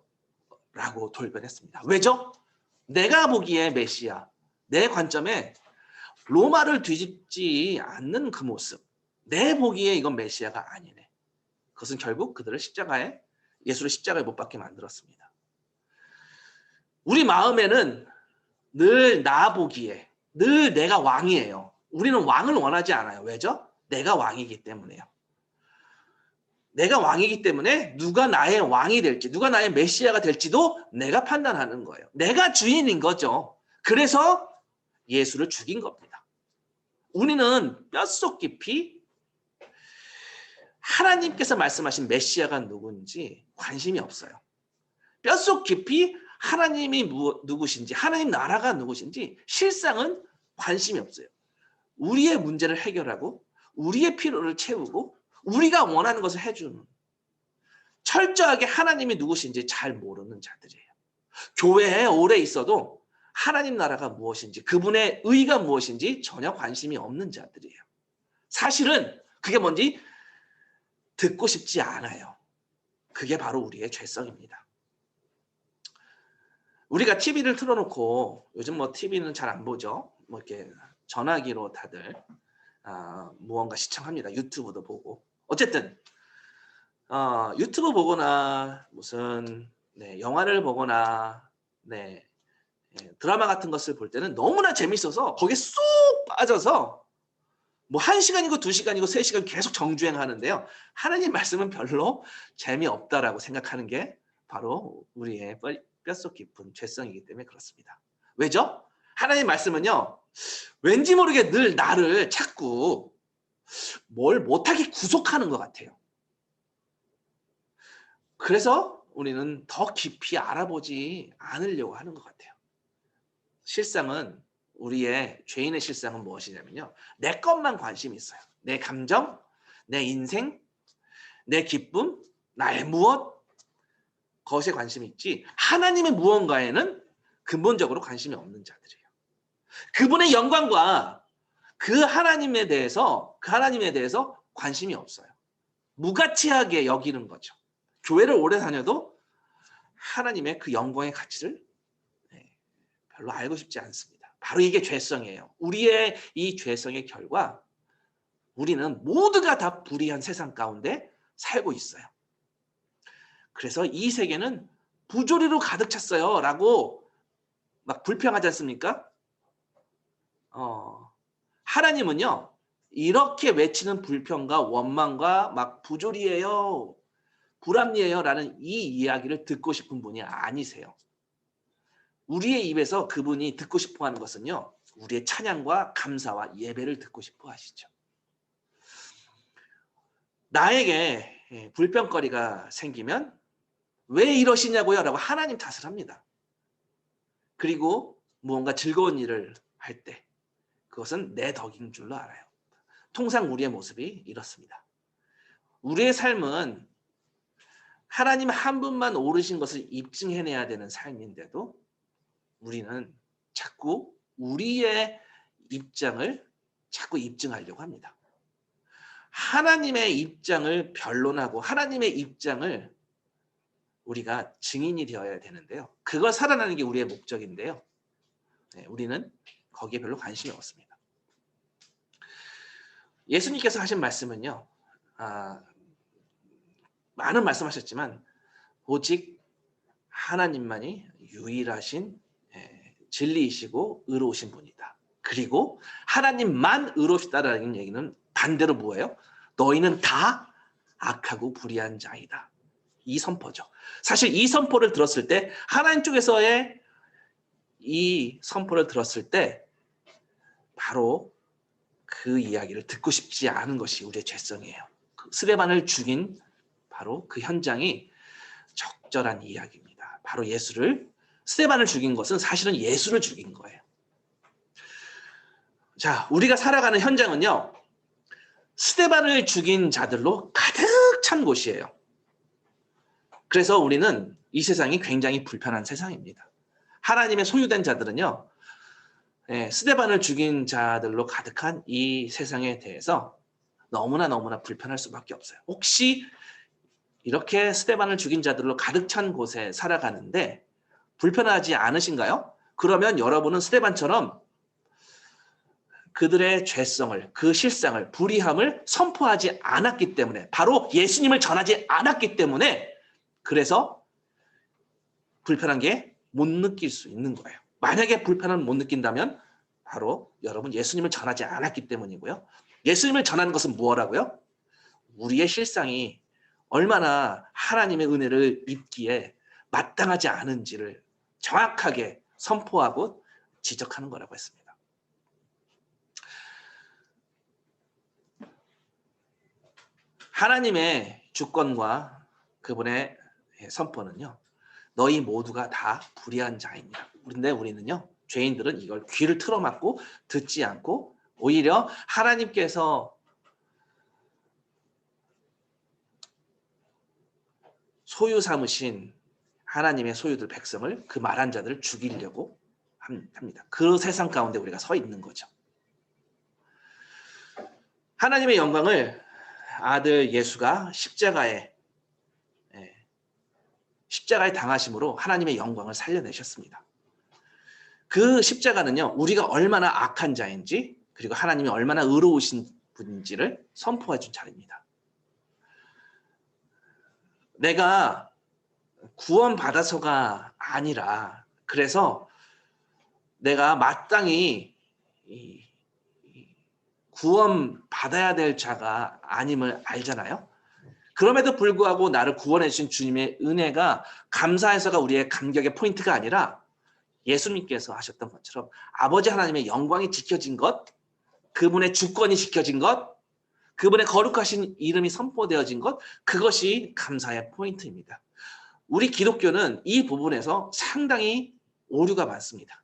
라고 돌변했습니다. 왜죠? 내가 보기에 메시아, 내 관점에 로마를 뒤집지 않는 그 모습, 내 보기에 이건 메시아가 아니네. 그것은 결국 그들을 예수를 십자가에 못 박게 만들었습니다. 우리 마음에는 늘 나 보기에, 늘 내가 왕이에요. 우리는 왕을 원하지 않아요. 왜죠? 내가 왕이기 때문에요. 내가 왕이기 때문에 누가 나의 왕이 될지, 누가 나의 메시아가 될지도 내가 판단하는 거예요. 내가 주인인 거죠. 그래서 예수를 죽인 겁니다. 우리는 뼛속 깊이 하나님께서 말씀하신 메시아가 누군지 관심이 없어요. 뼛속 깊이 하나님이 누구신지, 하나님 나라가 누구신지 실상은 관심이 없어요. 우리의 문제를 해결하고 우리의 필요를 채우고 우리가 원하는 것을 해주는, 철저하게 하나님이 누구신지 잘 모르는 자들이에요. 교회에 오래 있어도 하나님 나라가 무엇인지, 그분의 의가 무엇인지 전혀 관심이 없는 자들이에요. 사실은 그게 뭔지 듣고 싶지 않아요. 그게 바로 우리의 죄성입니다. 우리가 TV를 틀어놓고, 요즘 TV는 잘 안 보죠. 이렇게 전화기로 다들 무언가 시청합니다. 유튜브도 보고. 어쨌든 유튜브 보거나 무슨 영화를 보거나 드라마 같은 것을 볼 때는 너무나 재밌어서 거기에 쏙 빠져서 뭐 1시간이고 2시간이고 3시간 계속 정주행하는데요. 하나님 말씀은 별로 재미없다라고 생각하는 게 바로 우리의 뼛속 깊은 죄성이기 때문에 그렇습니다. 왜죠? 하나님 말씀은요. 왠지 모르게 늘 나를 자꾸 뭘 못하게 구속하는 것 같아요. 그래서 우리는 더 깊이 알아보지 않으려고 하는 것 같아요. 실상은 우리의 죄인의 실상은 무엇이냐면요. 내 것만 관심이 있어요. 내 감정, 내 인생, 내 기쁨, 나의 무엇, 그것에 관심이 있지 하나님의 무언가에는 근본적으로 관심이 없는 자들이에요. 그분의 영광과 그 하나님에 대해서 관심이 없어요. 무가치하게 여기는 거죠. 교회를 오래 다녀도 하나님의 그 영광의 가치를 별로 알고 싶지 않습니다. 바로 이게 죄성이에요. 우리의 이 죄성의 결과 우리는 모두가 다 불의한 세상 가운데 살고 있어요. 그래서 이 세계는 부조리로 가득 찼어요 라고 막 불평하지 않습니까? 하나님은요 이렇게 외치는 불평과 원망과 막 부조리예요, 불합리해요 라는 이 이야기를 듣고 싶은 분이 아니세요. 우리의 입에서 그분이 듣고 싶어 하는 것은요 우리의 찬양과 감사와 예배를 듣고 싶어 하시죠. 나에게 불평거리가 생기면 왜 이러시냐고요 라고 하나님 탓을 합니다. 그리고 무언가 즐거운 일을 할 때 그것은 내 덕인 줄로 알아요. 통상 우리의 모습이 이렇습니다. 우리의 삶은 하나님 한 분만 오르신 것을 입증해내야 되는 삶인데도 우리는 자꾸 우리의 입장을 자꾸 입증하려고 합니다. 하나님의 입장을 변론하고 하나님의 입장을 우리가 증인이 되어야 되는데요. 그걸 살아나는 게 우리의 목적인데요. 우리는 거기에 별로 관심이 없습니다. 예수님께서 하신 말씀은요. 많은 말씀하셨지만 오직 하나님만이 유일하신 진리이시고 의로우신 분이다. 그리고 하나님만 의로우시다라는 얘기는 반대로 뭐예요? 너희는 다 악하고 불의한 자이다. 이 선포죠. 사실 이 선포를 들었을 때 하나님 쪽에서의 이 선포를 들었을 때 바로 그 이야기를 듣고 싶지 않은 것이 우리의 죄성이에요. 스데반을 죽인 바로 그 현장이 적절한 이야기입니다. 바로 스데반을 죽인 것은 사실은 예수를 죽인 거예요. 자, 우리가 살아가는 현장은요. 스데반을 죽인 자들로 가득 찬 곳이에요. 그래서 우리는 이 세상이 굉장히 불편한 세상입니다. 하나님의 소유된 자들은요. 스데반을 죽인 자들로 가득한 이 세상에 대해서 너무나 불편할 수밖에 없어요. 혹시 이렇게 스데반을 죽인 자들로 가득 찬 곳에 살아가는데 불편하지 않으신가요? 그러면 여러분은 스데반처럼 그들의 죄성을, 그 실상을, 불의함을 선포하지 않았기 때문에, 바로 예수님을 전하지 않았기 때문에 그래서 불편한 게 못 느낄 수 있는 거예요. 만약에 불편함을 못 느낀다면 바로 여러분 예수님을 전하지 않았기 때문이고요. 예수님을 전하는 것은 무엇이라고요? 우리의 실상이 얼마나 하나님의 은혜를 입기에 마땅하지 않은지를 정확하게 선포하고 지적하는 거라고 했습니다. 하나님의 주권과 그분의 선포는요. 너희 모두가 다 불의한 자입니다. 그런데 우리는요. 죄인들은 이걸 귀를 틀어막고 듣지 않고 오히려 하나님께서 소유 삼으신 하나님의 소유들 백성을 그 말한 자들을 죽이려고 합니다. 그 세상 가운데 우리가 서 있는 거죠. 하나님의 영광을 아들 예수가 십자가에 당하심으로 하나님의 영광을 살려내셨습니다. 그 십자가는요. 우리가 얼마나 악한 자인지 그리고 하나님이 얼마나 의로우신 분인지를 선포해 준 자리입니다. 내가 구원받아서가 아니라 그래서 내가 마땅히 구원받아야 될 자가 아님을 알잖아요. 그럼에도 불구하고 나를 구원해 주신 주님의 은혜가 감사해서가 우리의 감격의 포인트가 아니라 예수님께서 하셨던 것처럼 아버지 하나님의 영광이 지켜진 것, 그분의 주권이 지켜진 것, 그분의 거룩하신 이름이 선포되어진 것, 그것이 감사의 포인트입니다. 우리 기독교는 이 부분에서 상당히 오류가 많습니다.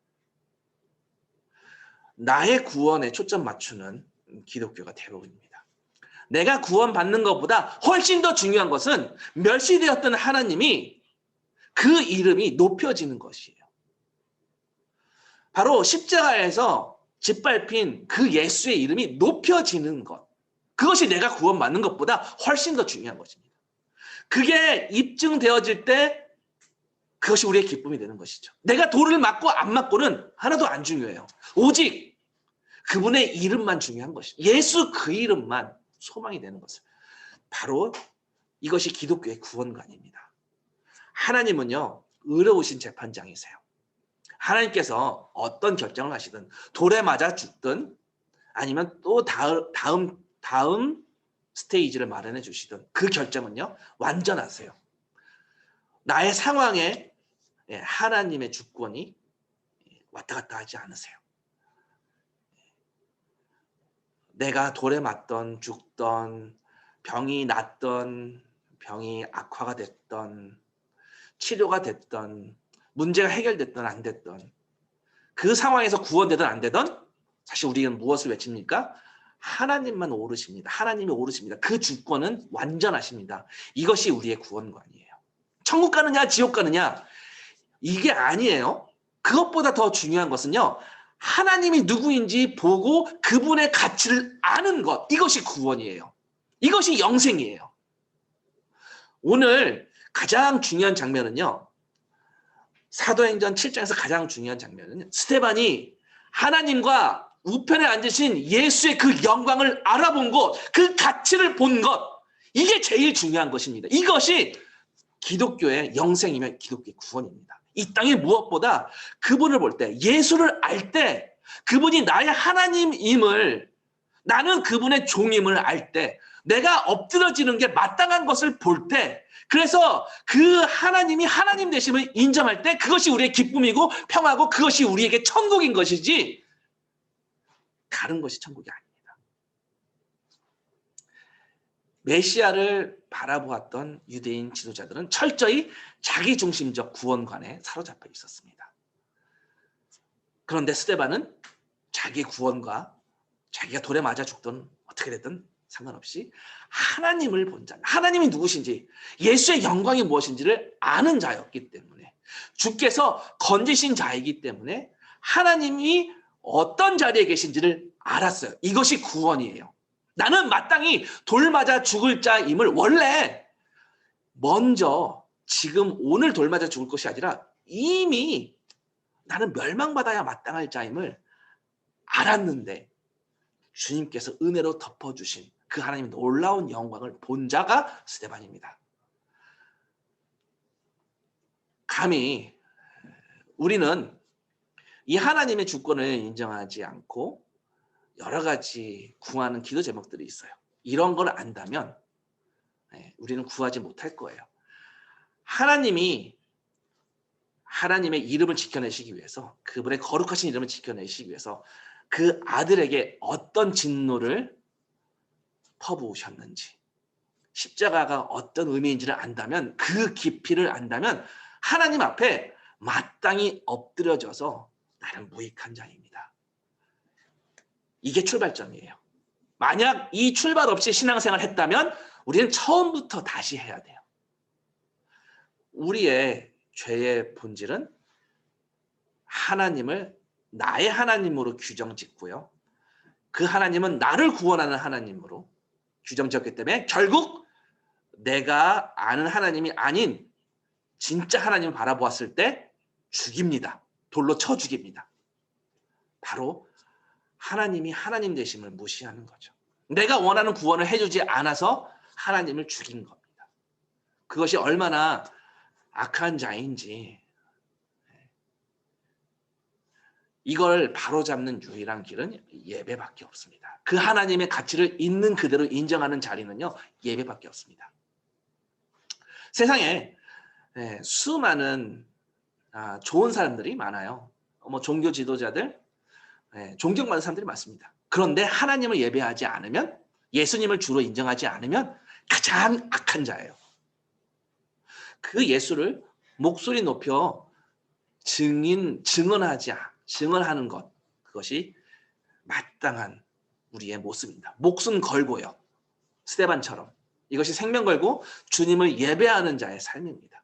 나의 구원에 초점 맞추는 기독교가 대부분입니다. 내가 구원받는 것보다 훨씬 더 중요한 것은 멸시되었던 하나님이 그 이름이 높여지는 것이에요. 바로 십자가에서 짓밟힌 그 예수의 이름이 높여지는 것. 그것이 내가 구원받는 것보다 훨씬 더 중요한 것입니다. 그게 입증되어질 때 그것이 우리의 기쁨이 되는 것이죠. 내가 돌을 맞고 안 맞고는 하나도 안 중요해요. 오직 그분의 이름만 중요한 것이죠. 예수 그 이름만 소망이 되는 것을. 바로 이것이 기독교의 구원관입니다. 하나님은요, 의로우신 재판장이세요. 하나님께서 어떤 결정을 하시든 돌에 맞아 죽든 아니면 또 다음 스테이지를 마련해 주시든 그 결정은요, 완전하세요. 나의 상황에 하나님의 주권이 왔다 갔다 하지 않으세요. 내가 돌에 맞던 죽던 병이 낫던 병이 악화가 됐던 치료가 됐던 문제가 해결됐던 안 됐던 그 상황에서 구원되든 안 되든 사실 우리는 무엇을 외칩니까? 하나님만 오르십니다. 하나님이 오르십니다. 그 주권은 완전하십니다. 이것이 우리의 구원관이에요. 천국 가느냐 지옥 가느냐 이게 아니에요. 그것보다 더 중요한 것은요. 하나님이 누구인지 보고 그분의 가치를 아는 것. 이것이 구원이에요. 이것이 영생이에요. 오늘 가장 중요한 장면은요. 사도행전 7장에서 가장 중요한 장면은 스데반이 하나님과 우편에 앉으신 예수의 그 영광을 알아본 것, 그 가치를 본 것, 이게 제일 중요한 것입니다. 이것이 기독교의 영생이며 기독교의 구원입니다. 이 땅에 무엇보다 그분을 볼 때, 예수를 알 때, 그분이 나의 하나님임을, 나는 그분의 종임을 알 때, 내가 엎드려지는 게 마땅한 것을 볼 때, 그래서 그 하나님이 하나님 되심을 인정할 때 그것이 우리의 기쁨이고 평화고 그것이 우리에게 천국인 것이지 다른 것이 천국이 아닙니다. 메시아를 바라보았던 유대인 지도자들은 철저히 자기중심적 구원관에 사로잡혀 있었습니다. 그런데 스데반은 자기 구원과 자기가 돌에 맞아 죽든 어떻게 됐든 상관없이 하나님을 본 자, 하나님이 누구신지, 예수의 영광이 무엇인지를 아는 자였기 때문에, 주께서 건지신 자이기 때문에 하나님이 어떤 자리에 계신지를 알았어요. 이것이 구원이에요. 나는 마땅히 돌 맞아 죽을 자임을 원래 먼저 지금 오늘 돌 맞아 죽을 것이 아니라 이미 나는 멸망받아야 마땅할 자임을 알았는데 주님께서 은혜로 덮어주신 그 하나님의 놀라운 영광을 본 자가 스데반입니다. 감히 우리는 이 하나님의 주권을 인정하지 않고 여러 가지 구하는 기도 제목들이 있어요. 이런 걸 안다면 우리는 구하지 못할 거예요. 하나님이 하나님의 이름을 지켜내시기 위해서, 그분의 거룩하신 이름을 지켜내시기 위해서 그 아들에게 어떤 진노를 퍼부으셨는지, 십자가가 어떤 의미인지를 안다면, 그 깊이를 안다면 하나님 앞에 마땅히 엎드려져서 나는 무익한 자입니다. 이게 출발점이에요. 만약 이 출발 없이 신앙생활을 했다면 우리는 처음부터 다시 해야 돼요. 우리의 죄의 본질은 하나님을 나의 하나님으로 규정짓고요. 그 하나님은 나를 구원하는 하나님으로 규정짓기 때문에 결국 내가 아는 하나님이 아닌 진짜 하나님을 바라보았을 때 죽입니다. 돌로 쳐 죽입니다. 바로 하나님이 하나님 되심을 무시하는 거죠. 내가 원하는 구원을 해주지 않아서 하나님을 죽인 겁니다. 그것이 얼마나 악한 자인지 이걸 바로잡는 유일한 길은 예배밖에 없습니다. 그 하나님의 가치를 있는 그대로 인정하는 자리는요, 예배밖에 없습니다. 세상에 수많은 좋은 사람들이 많아요. 종교 지도자들, 존경받는 사람들이 많습니다. 그런데 하나님을 예배하지 않으면, 예수님을 주로 인정하지 않으면 가장 악한 자예요. 그 예수를 목소리 높여 증언하는 것, 그것이 마땅한 우리의 모습입니다. 목숨 걸고요. 스데반처럼. 이것이 생명 걸고 주님을 예배하는 자의 삶입니다.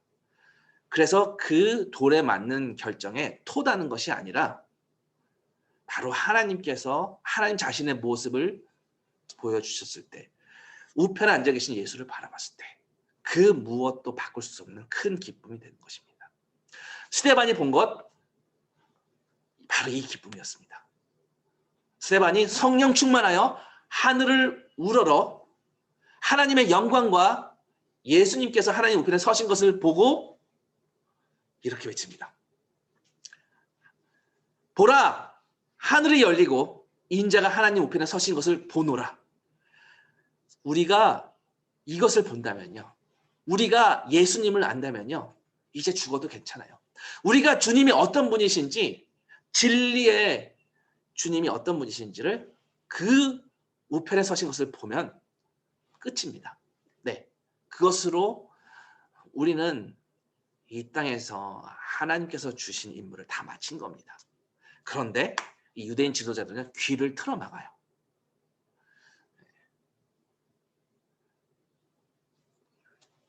그래서 그 돌에 맞는 결정에 토다는 것이 아니라 바로 하나님께서 하나님 자신의 모습을 보여주셨을 때, 우편에 앉아 계신 예수를 바라봤을 때 그 무엇도 바꿀 수 없는 큰 기쁨이 되는 것입니다. 스데반이 본 것 바로 이 기쁨이었습니다. 스데반이 성령 충만하여 하늘을 우러러 하나님의 영광과 예수님께서 하나님 우편에 서신 것을 보고 이렇게 외칩니다. 보라, 하늘이 열리고 인자가 하나님 우편에 서신 것을 보노라. 우리가 이것을 본다면요, 우리가 예수님을 안다면요, 이제 죽어도 괜찮아요. 우리가 주님이 어떤 분이신지, 진리의 주님이 어떤 분이신지를 그 우편에 서신 것을 보면 끝입니다. 네, 그것으로 우리는 이 땅에서 하나님께서 주신 임무를 다 마친 겁니다. 그런데 이 유대인 지도자들은 귀를 틀어막아요.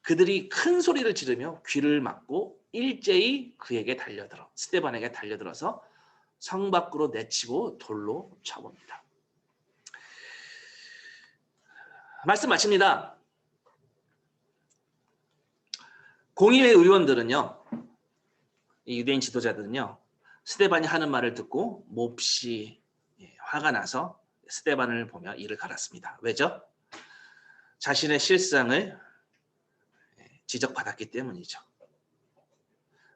그들이 큰 소리를 지르며 귀를 막고 일제히 그에게 달려들어, 스데반에게 달려들어서 성 밖으로 내치고 돌로 쳐봅니다. 말씀 마칩니다. 공의회 의원들은요, 이 유대인 지도자들은요, 스데반이 하는 말을 듣고 몹시 화가 나서 스데반을 보며 이를 갈았습니다. 왜죠? 자신의 실상을 지적받았기 때문이죠.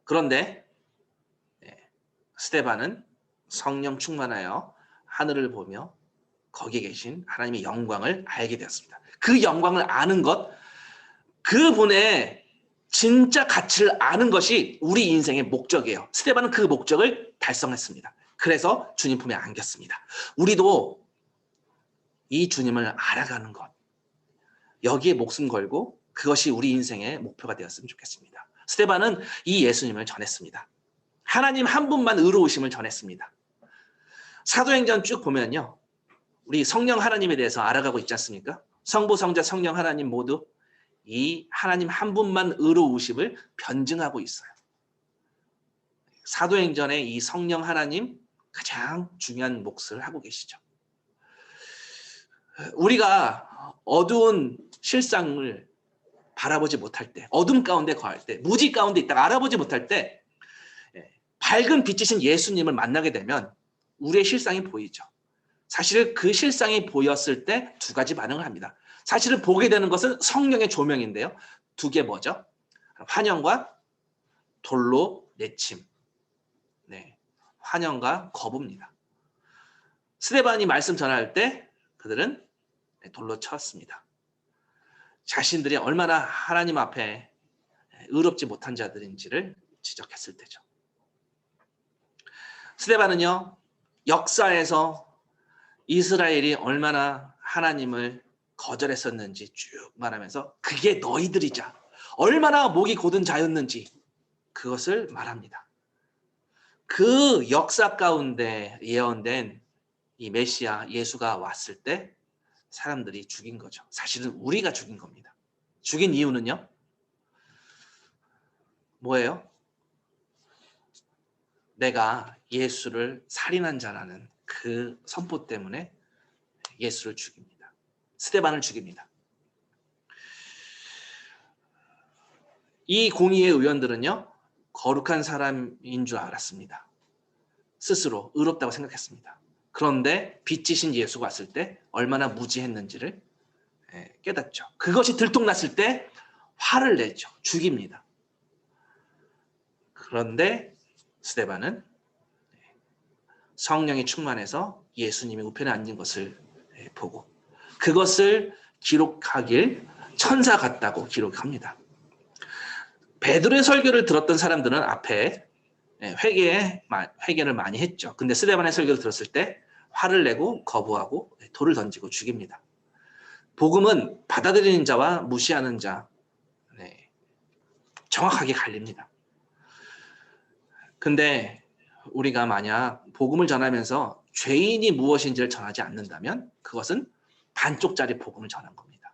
그런데 스데반은 성령 충만하여 하늘을 보며 거기에 계신 하나님의 영광을 알게 되었습니다. 그 영광을 아는 것, 그분의 진짜 가치를 아는 것이 우리 인생의 목적이에요. 스데반은 그 목적을 달성했습니다. 그래서 주님 품에 안겼습니다. 우리도 이 주님을 알아가는 것, 여기에 목숨 걸고 그것이 우리 인생의 목표가 되었으면 좋겠습니다. 스데반은 이 예수님을 전했습니다. 하나님 한 분만 의로우심을 전했습니다. 사도행전 쭉 보면요, 우리 성령 하나님에 대해서 알아가고 있지 않습니까? 성부, 성자, 성령 하나님 모두 이 하나님 한 분만 의로우심을 변증하고 있어요. 사도행전에 이 성령 하나님 가장 중요한 몫을 하고 계시죠. 우리가 어두운 실상을 바라보지 못할 때, 어둠 가운데 거할 때, 무지 가운데 있다가 알아보지 못할 때 밝은 빛이신 예수님을 만나게 되면 우리의 실상이 보이죠. 사실 그 실상이 보였을 때 두 가지 반응을 합니다. 사실은 보게 되는 것은 성령의 조명인데요. 두 개 뭐죠? 환영과 돌로 내침. 네, 환영과 거부입니다. 스데반이 말씀 전할 때 그들은 돌로 쳤습니다. 자신들이 얼마나 하나님 앞에 의롭지 못한 자들인지를 지적했을 때죠. 스데반은요, 역사에서 이스라엘이 얼마나 하나님을 거절했었는지 쭉 말하면서 그게 너희들이자 얼마나 목이 곧은 자였는지 그것을 말합니다. 그 역사 가운데 예언된 이 메시아 예수가 왔을 때 사람들이 죽인 거죠. 사실은 우리가 죽인 겁니다. 죽인 이유는요, 뭐예요? 내가 예수를 살인한 자라는 그 선포 때문에 예수를 죽입니다. 스데반을 죽입니다. 이 공의회 의원들은요, 거룩한 사람인 줄 알았습니다. 스스로 의롭다고 생각했습니다. 그런데 빛이신 예수가 왔을 때 얼마나 무지했는지를 깨닫죠. 그것이 들통났을 때 화를 내죠. 죽입니다. 그런데 스데반은 성령이 충만해서 예수님이 우편에 앉은 것을 보고 그것을 기록하길 천사 같다고 기록합니다. 베드로의 설교를 들었던 사람들은 앞에 회개를 많이 했죠. 근데 스데반의 설교를 들었을 때 화를 내고 거부하고 돌을 던지고 죽입니다. 복음은 받아들이는 자와 무시하는 자 정확하게 갈립니다. 근데 우리가 만약 복음을 전하면서 죄인이 무엇인지를 전하지 않는다면 그것은 반쪽짜리 복음을 전한 겁니다.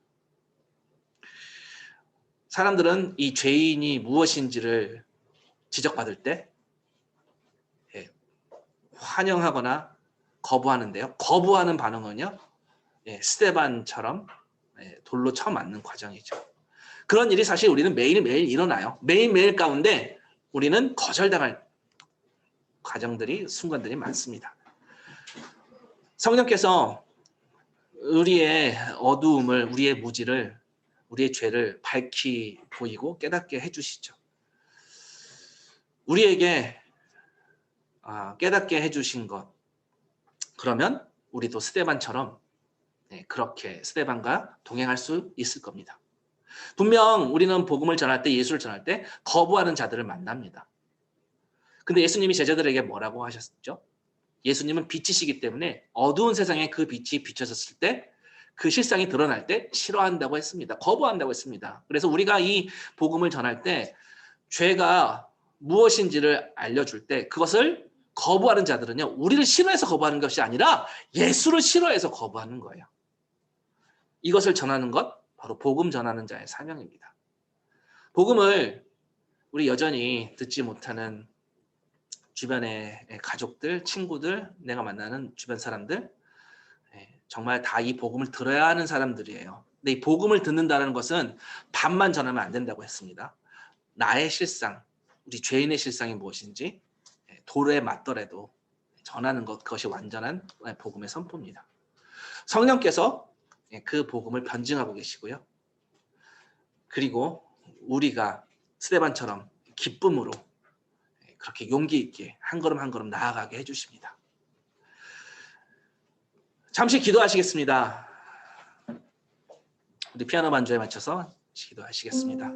사람들은 이 죄인이 무엇인지를 지적받을 때 환영하거나 거부하는데요. 거부하는 반응은요. 스데반처럼 돌로 쳐맞는 과정이죠. 그런 일이 사실 우리는 매일매일 일어나요. 매일매일 가운데 우리는 거절당할 과정들이 순간들이 많습니다. 성령께서 우리의 어두움을 우리의 무지를 우리의 죄를 밝히 보이고 깨닫게 해주시죠. 우리에게 깨닫게 해주신 것 그러면 우리도 스데반처럼 그렇게 스데반과 동행할 수 있을 겁니다. 분명 우리는 복음을 전할 때 예수를 전할 때 거부하는 자들을 만납니다. 근데 예수님이 제자들에게 뭐라고 하셨죠? 예수님은 빛이시기 때문에 어두운 세상에 그 빛이 비춰졌을 때 그 실상이 드러날 때 싫어한다고 했습니다. 거부한다고 했습니다. 그래서 우리가 이 복음을 전할 때 죄가 무엇인지를 알려줄 때 그것을 거부하는 자들은요. 우리를 싫어해서 거부하는 것이 아니라 예수를 싫어해서 거부하는 거예요. 이것을 전하는 것 바로 복음 전하는 자의 사명입니다. 복음을 우리 여전히 듣지 못하는 주변의 가족들, 친구들, 내가 만나는 주변 사람들 정말 다 이 복음을 들어야 하는 사람들이에요. 근데 이 복음을 듣는다는 것은 반만 전하면 안 된다고 했습니다. 나의 실상, 우리 죄인의 실상이 무엇인지 돌에 맞더라도 전하는 것, 그것이 완전한 복음의 선포입니다. 성령께서 그 복음을 변증하고 계시고요. 그리고 우리가 스데반처럼 기쁨으로 그렇게 용기 있게 한 걸음 한 걸음 나아가게 해주십니다. 잠시 기도하시겠습니다. 우리 피아노 반주에 맞춰서 기도하시겠습니다.